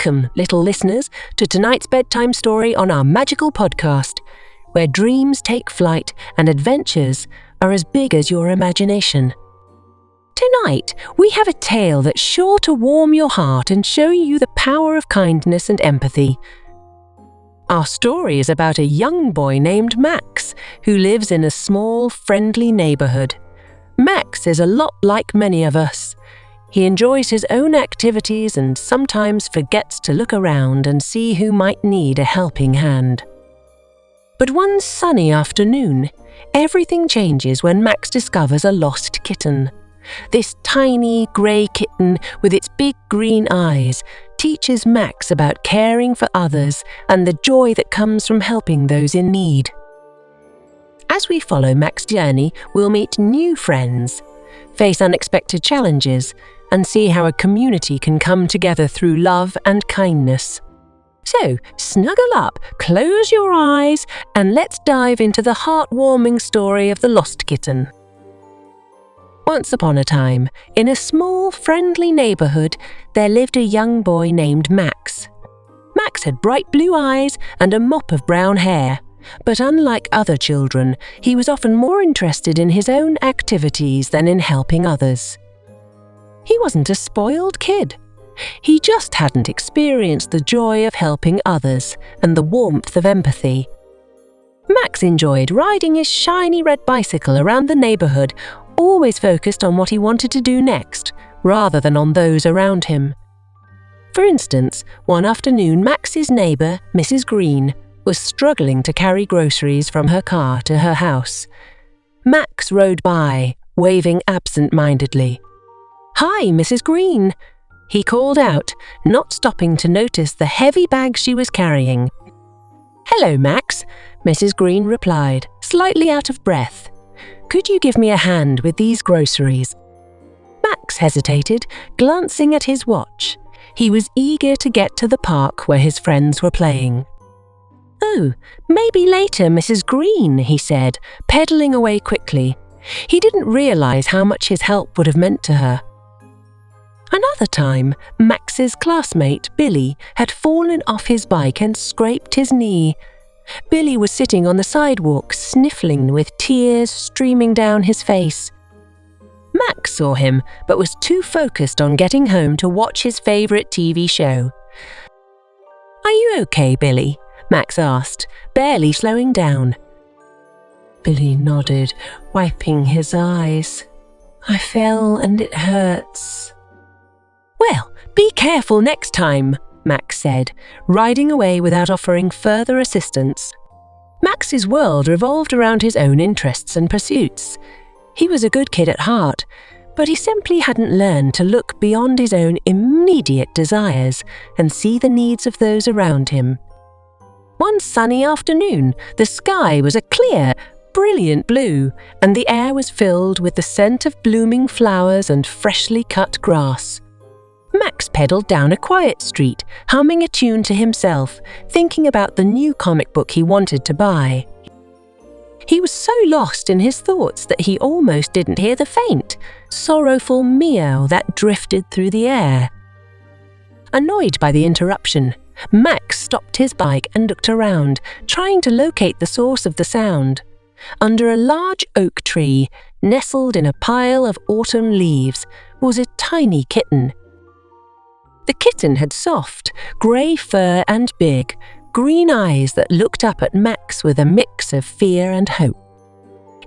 Welcome, little listeners, to tonight's bedtime story on our magical podcast, where dreams take flight and adventures are as big as your imagination. Tonight, we have a tale that's sure to warm your heart and show you the power of kindness and empathy. Our story is about a young boy named Max, who lives in a small, friendly neighbourhood. Max is a lot like many of us. He enjoys his own activities and sometimes forgets to look around and see who might need a helping hand. But one sunny afternoon, everything changes when Max discovers a lost kitten. This tiny grey kitten with its big green eyes teaches Max about caring for others and the joy that comes from helping those in need. As we follow Max's journey, we'll meet new friends, face unexpected challenges, and see how a community can come together through love and kindness. So, snuggle up, close your eyes, and let's dive into the heartwarming story of the lost kitten. Once upon a time, in a small, friendly neighbourhood, there lived a young boy named Max. Max had bright blue eyes and a mop of brown hair, but unlike other children, he was often more interested in his own activities than in helping others. He wasn't a spoiled kid. He just hadn't experienced the joy of helping others and the warmth of empathy. Max enjoyed riding his shiny red bicycle around the neighbourhood, always focused on what he wanted to do next, rather than on those around him. For instance, one afternoon Max's neighbour, Mrs. Green, was struggling to carry groceries from her car to her house. Max rode by, waving absent-mindedly. "Hi, Mrs. Green," he called out, not stopping to notice the heavy bag she was carrying. "Hello, Max," Mrs. Green replied, slightly out of breath. "Could you give me a hand with these groceries?" Max hesitated, glancing at his watch. He was eager to get to the park where his friends were playing. "Oh, maybe later, Mrs. Green," he said, pedalling away quickly. He didn't realize how much his help would have meant to her. Another time, Max's classmate, Billy, had fallen off his bike and scraped his knee. Billy was sitting on the sidewalk, sniffling with tears streaming down his face. Max saw him, but was too focused on getting home to watch his favourite TV show. "Are you okay, Billy?" Max asked, barely slowing down. Billy nodded, wiping his eyes. "I fell and it hurts." "Well, be careful next time," Max said, riding away without offering further assistance. Max's world revolved around his own interests and pursuits. He was a good kid at heart, but he simply hadn't learned to look beyond his own immediate desires and see the needs of those around him. One sunny afternoon, the sky was a clear, brilliant blue, and the air was filled with the scent of blooming flowers and freshly cut grass. Max pedaled down a quiet street, humming a tune to himself, thinking about the new comic book he wanted to buy. He was so lost in his thoughts that he almost didn't hear the faint, sorrowful meow that drifted through the air. Annoyed by the interruption, Max stopped his bike and looked around, trying to locate the source of the sound. Under a large oak tree, nestled in a pile of autumn leaves, was a tiny kitten. The kitten had soft, grey fur and big, green eyes that looked up at Max with a mix of fear and hope.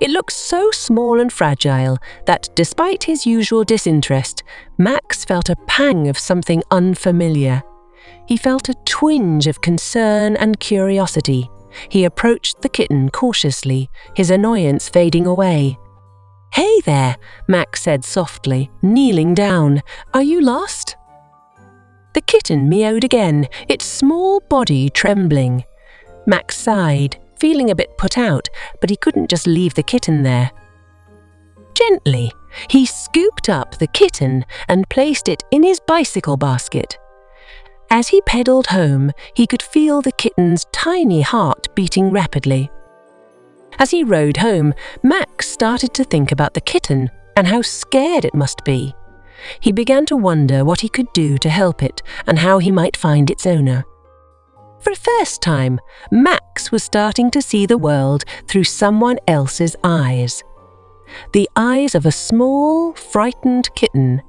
It looked so small and fragile that, despite his usual disinterest, Max felt a pang of something unfamiliar. He felt a twinge of concern and curiosity. He approached the kitten cautiously, his annoyance fading away. "Hey there," Max said softly, kneeling down. "Are you lost?" The kitten meowed again, its small body trembling. Max sighed, feeling a bit put out, but he couldn't just leave the kitten there. Gently, he scooped up the kitten and placed it in his bicycle basket. As he pedaled home, he could feel the kitten's tiny heart beating rapidly. As he rode home, Max started to think about the kitten and how scared it must be. He began to wonder what he could do to help it and how he might find its owner. For the first time, Max was starting to see the world through someone else's eyes. The eyes of a small, frightened kitten.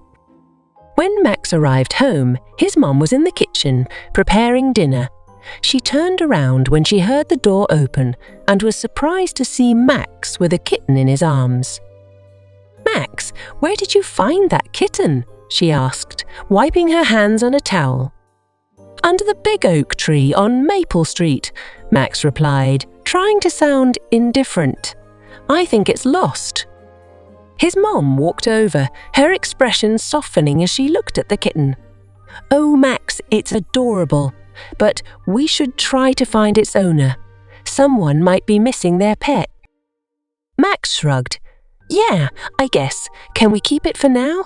When Max arrived home, his mom was in the kitchen, preparing dinner. She turned around when she heard the door open and was surprised to see Max with a kitten in his arms. "Max, where did you find that kitten?" she asked, wiping her hands on a towel. "Under the big oak tree on Maple Street," Max replied, trying to sound indifferent. "I think it's lost." His mom walked over, her expression softening as she looked at the kitten. "Oh, Max, it's adorable, but we should try to find its owner. Someone might be missing their pet." Max shrugged. "Yeah, I guess. Can we keep it for now?"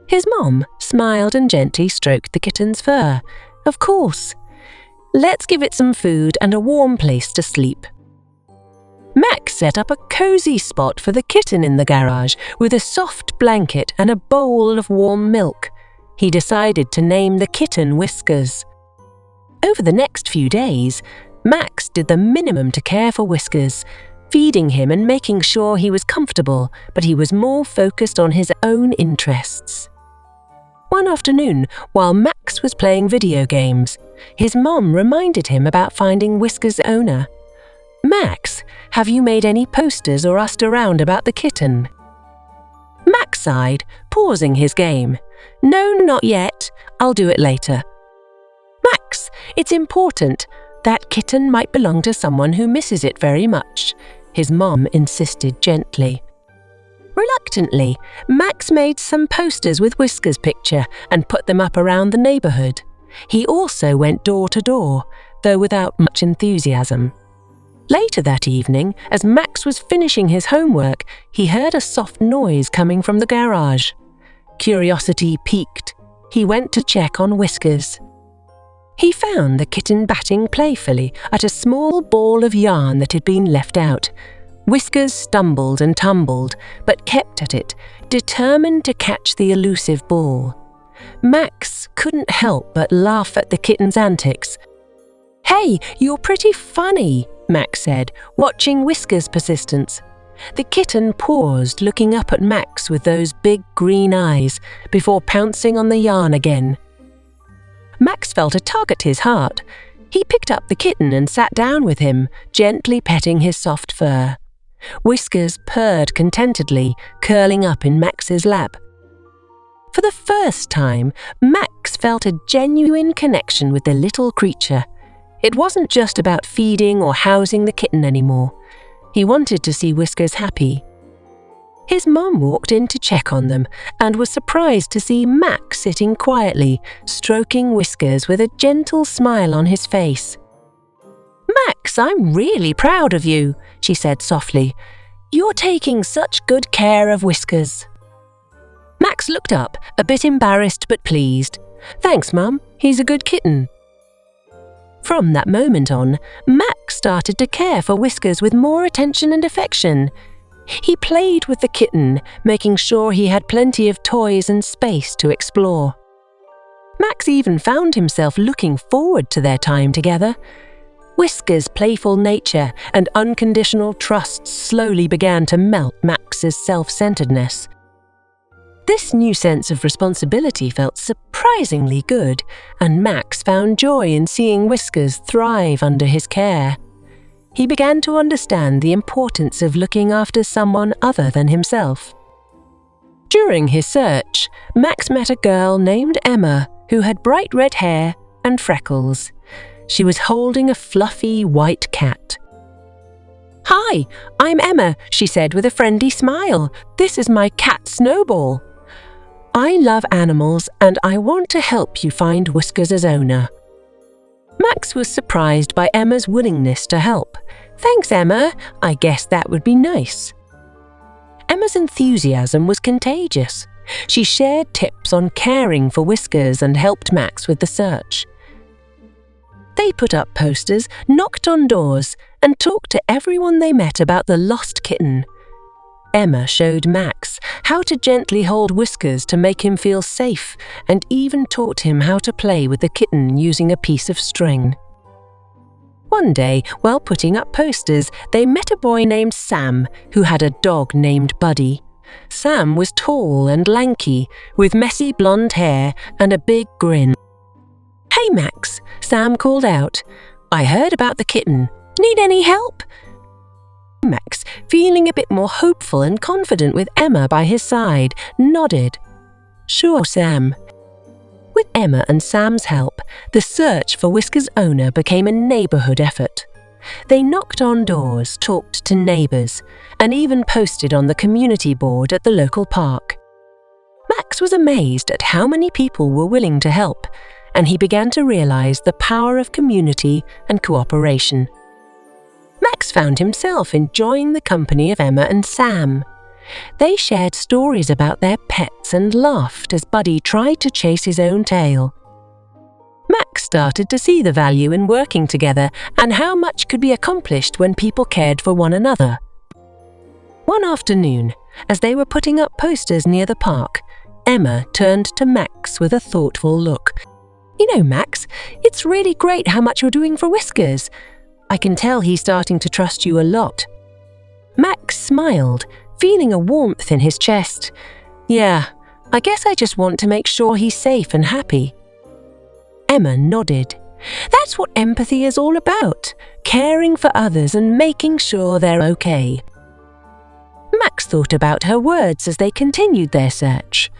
His mom smiled and gently stroked the kitten's fur. "Of course. Let's give it some food and a warm place to sleep." Max set up a cozy spot for the kitten in the garage with a soft blanket and a bowl of warm milk. He decided to name the kitten Whiskers. Over the next few days, Max did the minimum to care for Whiskers, feeding him and making sure he was comfortable, but he was more focused on his own interests. One afternoon, while Max was playing video games, his mom reminded him about finding Whiskers' owner. "Max, have you made any posters or asked around about the kitten?" Max sighed, pausing his game. "No, not yet. I'll do it later." "Max, it's important. That kitten might belong to someone who misses it very much," his mom insisted gently. Reluctantly, Max made some posters with Whiskers' picture and put them up around the neighbourhood. He also went door to door, though without much enthusiasm. Later that evening, as Max was finishing his homework, he heard a soft noise coming from the garage. Curiosity piqued. He went to check on Whiskers. He found the kitten batting playfully at a small ball of yarn that had been left out. Whiskers stumbled and tumbled, but kept at it, determined to catch the elusive ball. Max couldn't help but laugh at the kitten's antics. "Hey, you're pretty funny," Max said, watching Whiskers' persistence. The kitten paused, looking up at Max with those big green eyes, before pouncing on the yarn again. Max felt a tug at his heart. He picked up the kitten and sat down with him, gently petting his soft fur. Whiskers purred contentedly, curling up in Max's lap. For the first time, Max felt a genuine connection with the little creature. It wasn't just about feeding or housing the kitten anymore. He wanted to see Whiskers happy. His mom walked in to check on them and was surprised to see Max sitting quietly, stroking Whiskers with a gentle smile on his face. "Max, I'm really proud of you," she said softly. "You're taking such good care of Whiskers." Max looked up, a bit embarrassed but pleased. "Thanks, Mum. He's a good kitten." From that moment on, Max started to care for Whiskers with more attention and affection. He played with the kitten, making sure he had plenty of toys and space to explore. Max even found himself looking forward to their time together. Whiskers' playful nature and unconditional trust slowly began to melt Max's self-centeredness. This new sense of responsibility felt surprisingly good, and Max found joy in seeing Whiskers thrive under his care. He began to understand the importance of looking after someone other than himself. During his search, Max met a girl named Emma who had bright red hair and freckles. She was holding a fluffy white cat. "Hi, I'm Emma," she said with a friendly smile. "This is my cat Snowball. I love animals and I want to help you find Whiskers' owner." Max was surprised by Emma's willingness to help. "Thanks, Emma. I guess that would be nice." Emma's enthusiasm was contagious. She shared tips on caring for Whiskers and helped Max with the search. They put up posters, knocked on doors, and talked to everyone they met about the lost kitten. Emma showed Max how to gently hold Whiskers to make him feel safe, and even taught him how to play with the kitten using a piece of string. One day, while putting up posters, they met a boy named Sam who had a dog named Buddy. Sam was tall and lanky, with messy blonde hair and a big grin. "Hey Max," Sam called out. "I heard about the kitten. Need any help?" Max, feeling a bit more hopeful and confident with Emma by his side, nodded. "Sure, Sam." With Emma and Sam's help, the search for Whiskers' owner became a neighbourhood effort. They knocked on doors, talked to neighbours, and even posted on the community board at the local park. Max was amazed at how many people were willing to help, and he began to realise the power of community and cooperation. Max found himself enjoying the company of Emma and Sam. They shared stories about their pets and laughed as Buddy tried to chase his own tail. Max started to see the value in working together and how much could be accomplished when people cared for one another. One afternoon, as they were putting up posters near the park, Emma turned to Max with a thoughtful look. "You know, Max, it's really great how much you're doing for Whiskers. I can tell he's starting to trust you a lot." Max smiled, feeling a warmth in his chest. "Yeah, I guess I just want to make sure he's safe and happy." Emma nodded. "That's what empathy is all about, caring for others and making sure they're okay." Max thought about her words as they continued their search.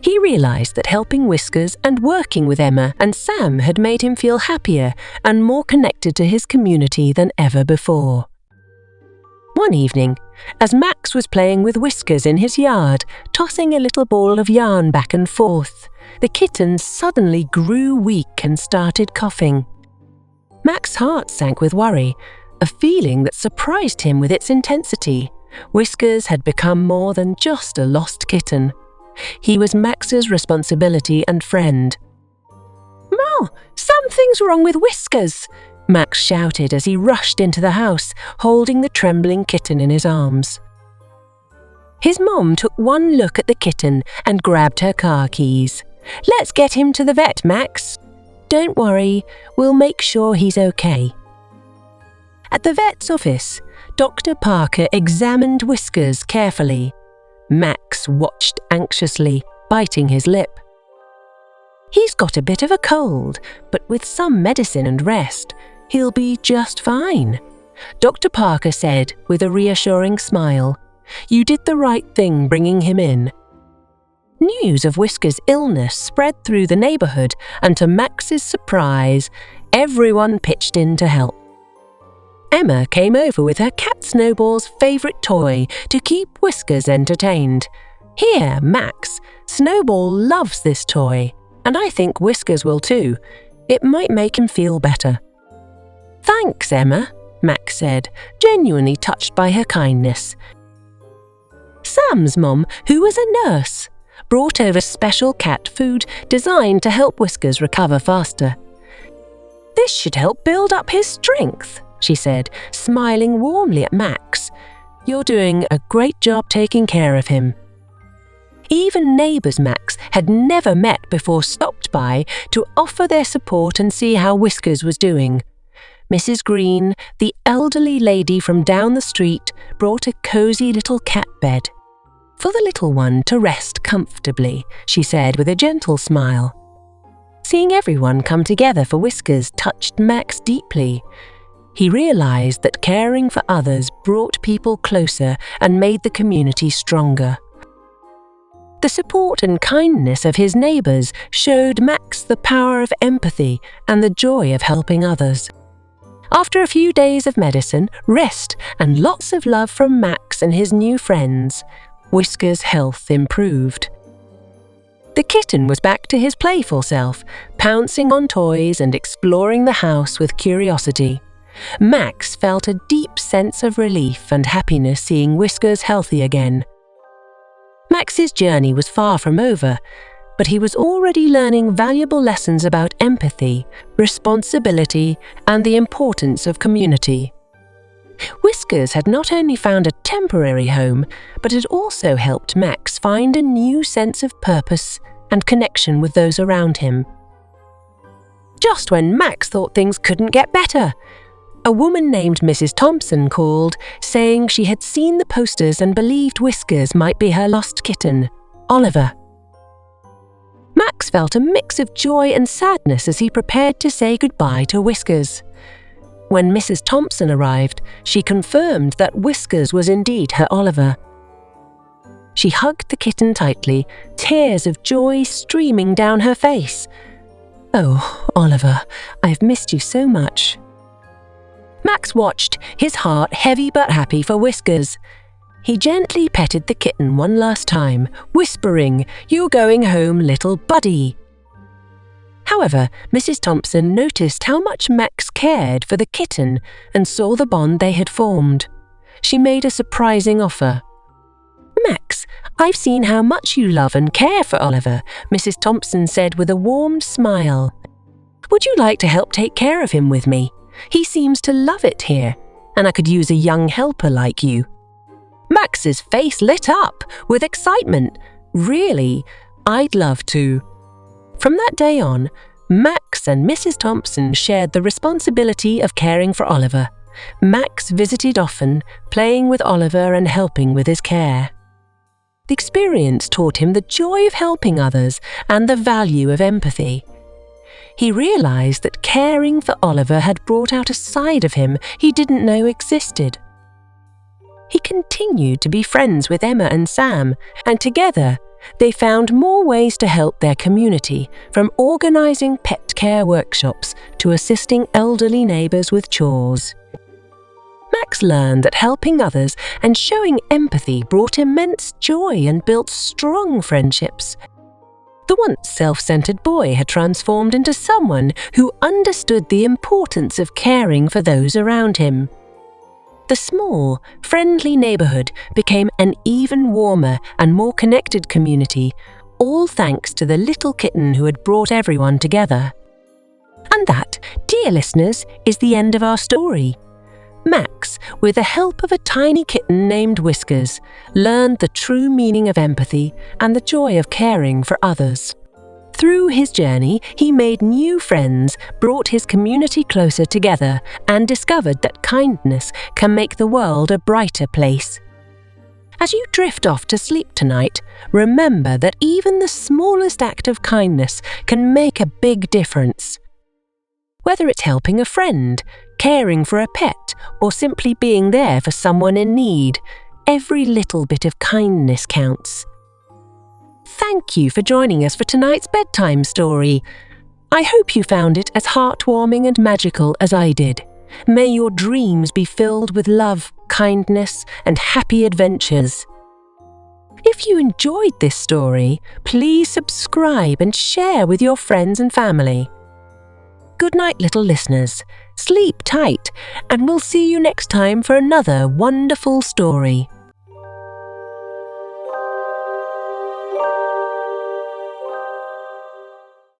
He realised that helping Whiskers and working with Emma and Sam had made him feel happier and more connected to his community than ever before. One evening, as Max was playing with Whiskers in his yard, tossing a little ball of yarn back and forth, the kitten suddenly grew weak and started coughing. Max's heart sank with worry, a feeling that surprised him with its intensity. Whiskers had become more than just a lost kitten. He was Max's responsibility and friend. "Ma, something's wrong with Whiskers!" Max shouted as he rushed into the house, holding the trembling kitten in his arms. His mom took one look at the kitten and grabbed her car keys. "Let's get him to the vet, Max." "Don't worry, we'll make sure he's okay." At the vet's office, Dr. Parker examined Whiskers carefully. Max watched anxiously, biting his lip. "He's got a bit of a cold, but with some medicine and rest, he'll be just fine," Dr. Parker said with a reassuring smile. "You did the right thing bringing him in." News of Whiskers' illness spread through the neighbourhood, and to Max's surprise, everyone pitched in to help. Emma came over with her cat Snowball's favourite toy to keep Whiskers entertained. "Here, Max, Snowball loves this toy, and I think Whiskers will too. It might make him feel better." "Thanks, Emma," Max said, genuinely touched by her kindness. Sam's mom, who was a nurse, brought over special cat food designed to help Whiskers recover faster. "This should help build up his strength," she said, smiling warmly at Max. "You're doing a great job taking care of him." Even neighbours Max had never met before stopped by to offer their support and see how Whiskers was doing. Mrs. Green, the elderly lady from down the street, brought a cosy little cat bed for the little one to rest comfortably, she said with a gentle smile. Seeing everyone come together for Whiskers touched Max deeply. He realised that caring for others brought people closer and made the community stronger. The support and kindness of his neighbours showed Max the power of empathy and the joy of helping others. After a few days of medicine, rest, and lots of love from Max and his new friends, Whiskers' health improved. The kitten was back to his playful self, pouncing on toys and exploring the house with curiosity. Max felt a deep sense of relief and happiness seeing Whiskers healthy again. Max's journey was far from over, but he was already learning valuable lessons about empathy, responsibility, and the importance of community. Whiskers had not only found a temporary home, but had also helped Max find a new sense of purpose and connection with those around him. Just when Max thought things couldn't get better, a woman named Mrs. Thompson called, saying she had seen the posters and believed Whiskers might be her lost kitten, Oliver. Max felt a mix of joy and sadness as he prepared to say goodbye to Whiskers. When Mrs. Thompson arrived, she confirmed that Whiskers was indeed her Oliver. She hugged the kitten tightly, tears of joy streaming down her face. "Oh, Oliver, I've missed you so much." Max watched, his heart heavy but happy for Whiskers. He gently petted the kitten one last time, whispering, "You're going home, little buddy." However, Mrs. Thompson noticed how much Max cared for the kitten and saw the bond they had formed. She made a surprising offer. "Max, I've seen how much you love and care for Oliver," Mrs. Thompson said with a warm smile. "Would you like to help take care of him with me? He seems to love it here, and I could use a young helper like you." Max's face lit up with excitement. "Really, I'd love to." From that day on, Max and Mrs. Thompson shared the responsibility of caring for Oliver. Max visited often, playing with Oliver and helping with his care. The experience taught him the joy of helping others and the value of empathy. He realized that caring for Oliver had brought out a side of him he didn't know existed. He continued to be friends with Emma and Sam, and together they found more ways to help their community, from organizing pet care workshops to assisting elderly neighbors with chores. Max learned that helping others and showing empathy brought immense joy and built strong friendships. The once self-centered boy had transformed into someone who understood the importance of caring for those around him. The small, friendly neighbourhood became an even warmer and more connected community, all thanks to the little kitten who had brought everyone together. And that, dear listeners, is the end of our story. Max, with the help of a tiny kitten named Whiskers, learned the true meaning of empathy and the joy of caring for others. Through his journey, he made new friends, brought his community closer together, and discovered that kindness can make the world a brighter place. As you drift off to sleep tonight, remember that even the smallest act of kindness can make a big difference. Whether it's helping a friend, caring for a pet, or simply being there for someone in need, every little bit of kindness counts. Thank you for joining us for tonight's bedtime story. I hope you found it as heartwarming and magical as I did. May your dreams be filled with love, kindness, and happy adventures. If you enjoyed this story, please subscribe and share with your friends and family. Good night, little listeners. Sleep tight, and we'll see you next time for another wonderful story.